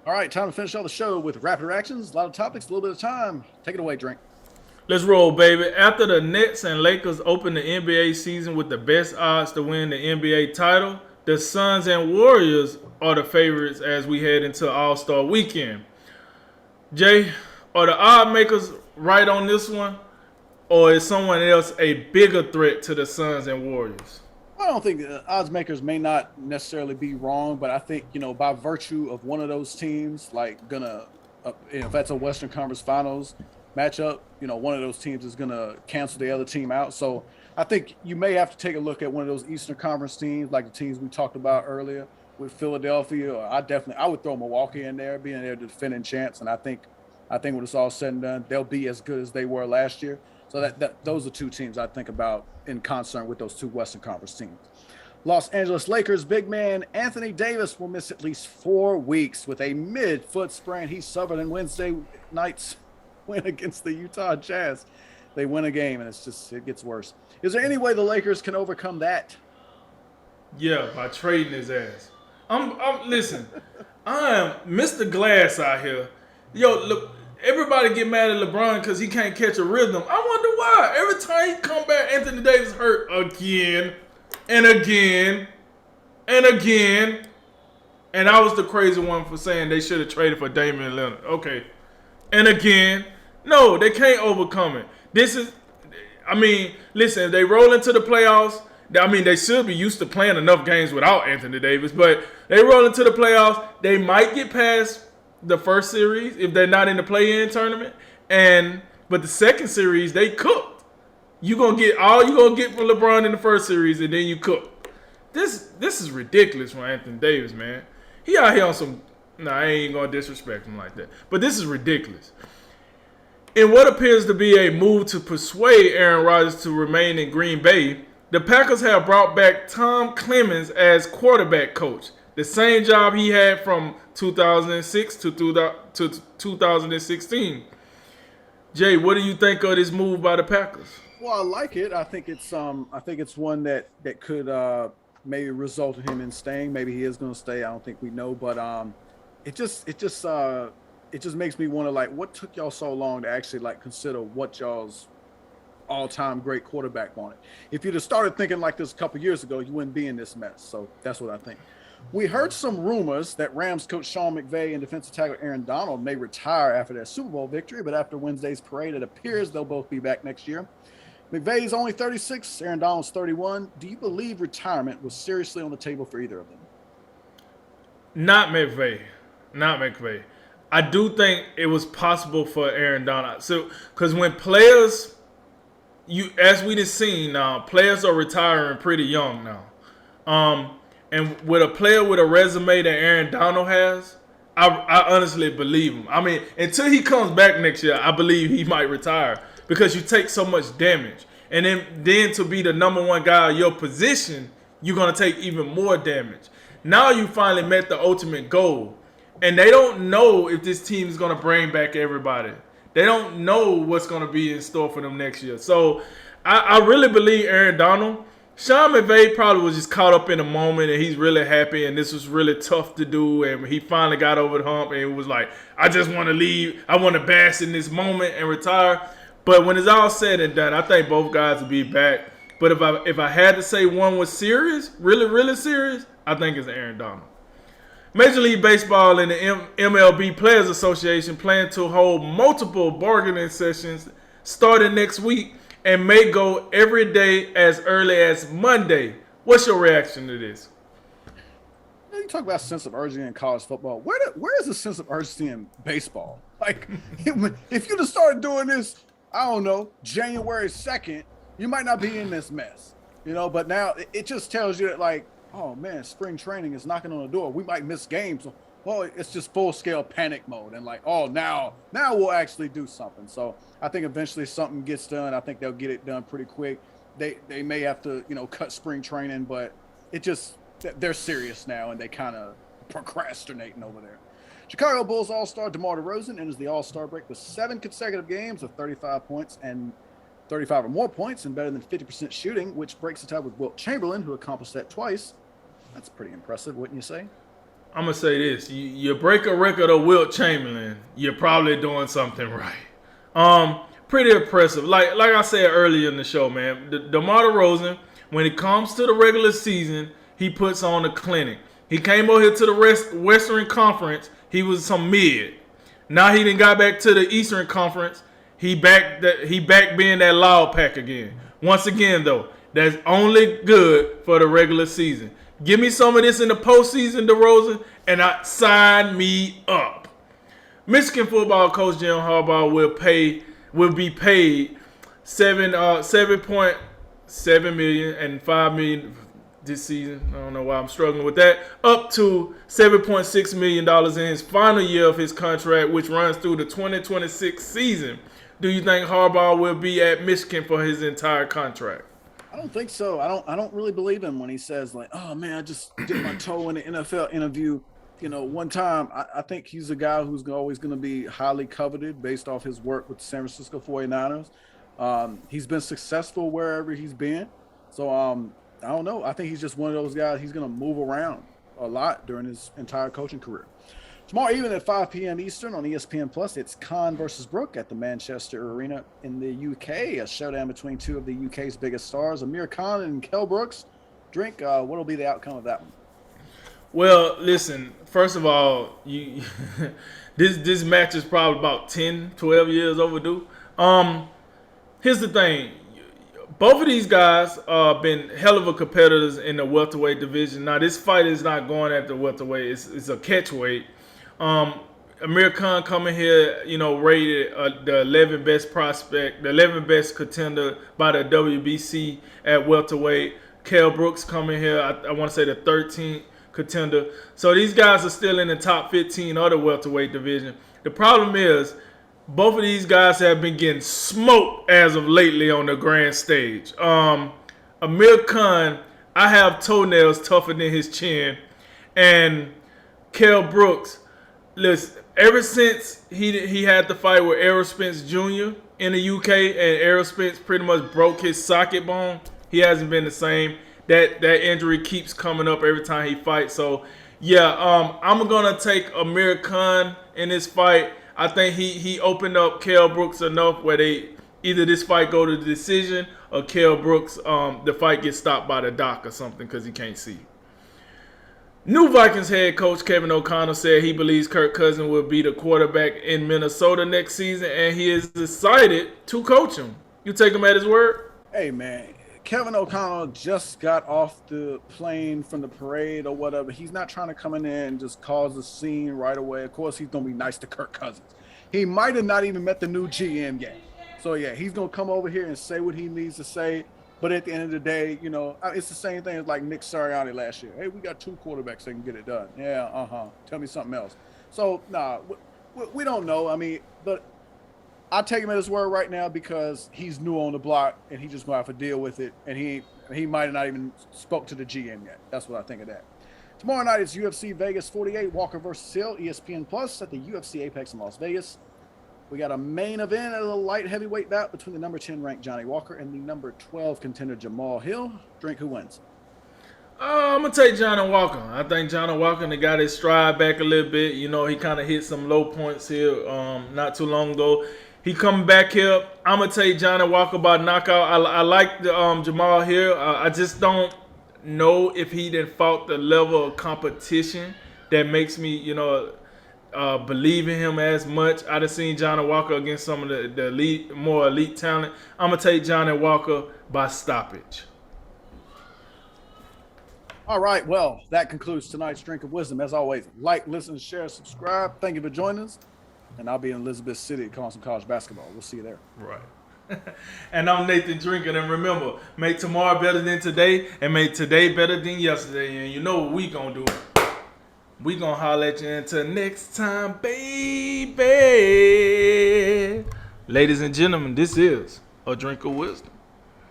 All right, time to finish off the show with rapid reactions. A lot of topics, a little bit of time. Take it away, Drink. Let's roll, baby. After the Nets and Lakers open the NBA season with the best odds to win the NBA title, the Suns and Warriors are the favorites as we head into All Star weekend. Jay, are the odd makers right on this one, or is someone else a bigger threat to the Suns and Warriors? I don't think odds makers may not necessarily be wrong, but I think by virtue of one of those teams, like if that's a Western Conference Finals matchup, one of those teams is gonna cancel the other team out. So I think you may have to take a look at one of those Eastern Conference teams, like the teams we talked about earlier with Philadelphia. Or I would throw Milwaukee in there, being there the defending champs, and I think when it's all said and done, they'll be as good as they were last year. So that those are two teams I think about in concert with those two Western Conference teams. Los Angeles Lakers big man Anthony Davis will miss at least 4 weeks with a mid-foot sprain he suffered in Wednesday night's win against the Utah Jazz. They win a game, and it gets worse. Is there any way the Lakers can overcome that? Yeah, by trading his ass. Listen. I am Mr. Glass out here. Yo, look, everybody get mad at LeBron because he can't catch a rhythm. I wonder why. Every time he come back, Anthony Davis hurt again and again and again. And I was the crazy one for saying they should have traded for Damian Lillard. Okay. And again. No, they can't overcome it. Listen, if they roll into the playoffs, they should be used to playing enough games without Anthony Davis, but they roll into the playoffs, they might get past the first series if they're not in the play-in tournament, but the second series they cooked. You gonna get all you gonna get from LeBron in the first series, and then you cook. This is ridiculous for Anthony Davis, man. He out here on some. Nah, I ain't gonna disrespect him like that, but this is ridiculous. In what appears to be a move to persuade Aaron Rodgers to remain in Green Bay, the Packers have brought back Tom Clemens as quarterback coach, the same job he had from 2006 to 2016. Jay, what do you think of this move by the Packers? Well, I like it. I think it's one that could maybe result in him in staying. Maybe he is going to stay. I don't think we know, but it just makes me wonder, like, what took y'all so long to actually like consider what y'all's all-time great quarterback wanted? If you'd have started thinking like this a couple years ago, you wouldn't be in this mess. So that's what I think. We heard some rumors that Rams coach Sean McVay and defensive tackle Aaron Donald may retire after their Super Bowl victory, but after Wednesday's parade, it appears they'll both be back next year. McVay's only 36, Aaron Donald's 31. Do you believe retirement was seriously on the table for either of them? Not McVay. Not McVay. I do think it was possible for Aaron Donald. So, because when players, as we just seen now, players are retiring pretty young now. And with a player with a resume that Aaron Donald has, I honestly believe him. Until he comes back next year, I believe he might retire because you take so much damage. And then to be the number one guy of your position, you're going to take even more damage. Now you finally met the ultimate goal. And they don't know if this team is going to bring back everybody. They don't know what's going to be in store for them next year. So I really believe Aaron Donald. Sean McVay probably was just caught up in the moment and he's really happy and this was really tough to do and he finally got over the hump and it was like, I just want to leave. I want to bask in this moment and retire. But when it's all said and done, I think both guys will be back. But if I had to say one was serious, really, really serious, I think it's Aaron Donald. Major League Baseball and the MLB Players Association plan to hold multiple bargaining sessions starting next week and may go every day as early as Monday. What's your reaction to this? You talk about sense of urgency in college football. Where is the sense of urgency in baseball? Like, if you'd have started doing this, I don't know, January 2nd, you might not be in this mess, But now it just tells you that, like, oh man, spring training is knocking on the door. We might miss games. Well, it's just full scale panic mode, and like, oh, now we'll actually do something. So I think eventually something gets done. I think they'll get it done pretty quick. They may have to cut spring training, but they're serious now, and they kind of procrastinating over there. Chicago Bulls All-Star DeMar DeRozan enters the All-Star break with 7 consecutive games of 35 points and 35 or more points and better than 50% shooting, which breaks the tie with Wilt Chamberlain, who accomplished that twice. That's pretty impressive, wouldn't you say? I'm gonna say this: you break a record of Wilt Chamberlain, you're probably doing something right. Pretty impressive. Like I said earlier in the show, man. DeMar DeRozan, when it comes to the regular season, he puts on a clinic. He came over here to the Western Conference. He was some mid. Now he done got back to the Eastern Conference. He back being that loud pack again. Once again, though, that's only good for the regular season. Give me some of this in the postseason, DeRozan, and sign me up. Michigan football coach Jim Harbaugh will be paid $7.7 million and $5 million this season. I don't know why I'm struggling with that. Up to $7.6 million in his final year of his contract, which runs through the 2026 season. Do you think Harbaugh will be at Michigan for his entire contract? I don't think so. I don't really believe him when he says like, "Oh man, I just dipped my toe in the NFL interview." One time. I think he's a guy who's always going to be highly coveted based off his work with the San Francisco 49ers. He's been successful wherever he's been. So I don't know. I think he's just one of those guys. He's going to move around a lot during his entire coaching career. Tomorrow evening at 5 p.m. Eastern on ESPN Plus, it's Khan versus Brook at the Manchester Arena in the UK. A showdown between two of the UK's biggest stars, Amir Khan and Kell Brooks. Drink. What will be the outcome of that one? Well, listen. First of all, this match is probably about 10, 12 years overdue. Here's the thing. Both of these guys been hell of a competitors in the welterweight division. Now, this fight is not going at the welterweight. It's a catchweight. Amir Khan coming here, rated the 11th best prospect, the 11th best contender by the WBC at welterweight. Kell Brooks coming here, I want to say the 13th contender. So these guys are still in the top 15 of the welterweight division. The problem is, both of these guys have been getting smoked as of lately on the grand stage. Amir Khan, I have toenails tougher than his chin. And Kell Brooks, listen, ever since he had the fight with Errol Spence Jr. in the UK and Errol Spence pretty much broke his socket bone, he hasn't been the same. That injury keeps coming up every time he fights. So, yeah, I'm going to take Amir Khan in this fight. I think he opened up Kell Brooks enough where either this fight go to the decision or Kell Brooks, the fight gets stopped by the doc or something because he can't see. New Vikings head coach Kevin O'Connell said he believes Kirk Cousins will be the quarterback in Minnesota next season, and he is excited to coach him. You take him at his word? Hey, man. Kevin O'Connell just got off the plane from the parade or whatever. He's not trying to come in there and just cause a scene right away. Of course, he's going to be nice to Kirk Cousins. He might have not even met the new GM yet. So, yeah, he's going to come over here and say what he needs to say. But at the end of the day, it's the same thing as like Nick Sirianni last year. Hey, we got two quarterbacks that can get it done. Yeah, tell me something else. So, we don't know. I mean, but I'll take him at his word right now because he's new on the block and he just going to have to deal with it. And he might have not even spoke to the GM yet. That's what I think of that. Tomorrow night is UFC Vegas 48, Walker versus Hill, ESPN Plus at the UFC Apex in Las Vegas. We got a main event at a light heavyweight bout between the number 10 ranked Johnny Walker and the number 12 contender Jamal Hill. Drink, who wins? I'm going to take Johnny Walker. I think Johnny Walker got his stride back a little bit. He kind of hit some low points here not too long ago. He coming back here. I'm going to take Johnny Walker by knockout. I like the Jamal here. I just don't know if he didn't fought the level of competition that makes me, believe in him as much. I done seen Johnny Walker against some of the more elite talent. I'm going to take Johnny Walker by stoppage. All right. Well, that concludes tonight's Drink of Wisdom. As always, like, listen, share, subscribe. Thank you for joining us. And I'll be in Elizabeth City calling some college basketball. We'll see you there. Right. And I'm Nathan Drinker. And remember, make tomorrow better than today and make today better than yesterday. And you know what we going to do. We going to holler at you until next time, baby. Ladies and gentlemen, this is A Drink of Wisdom.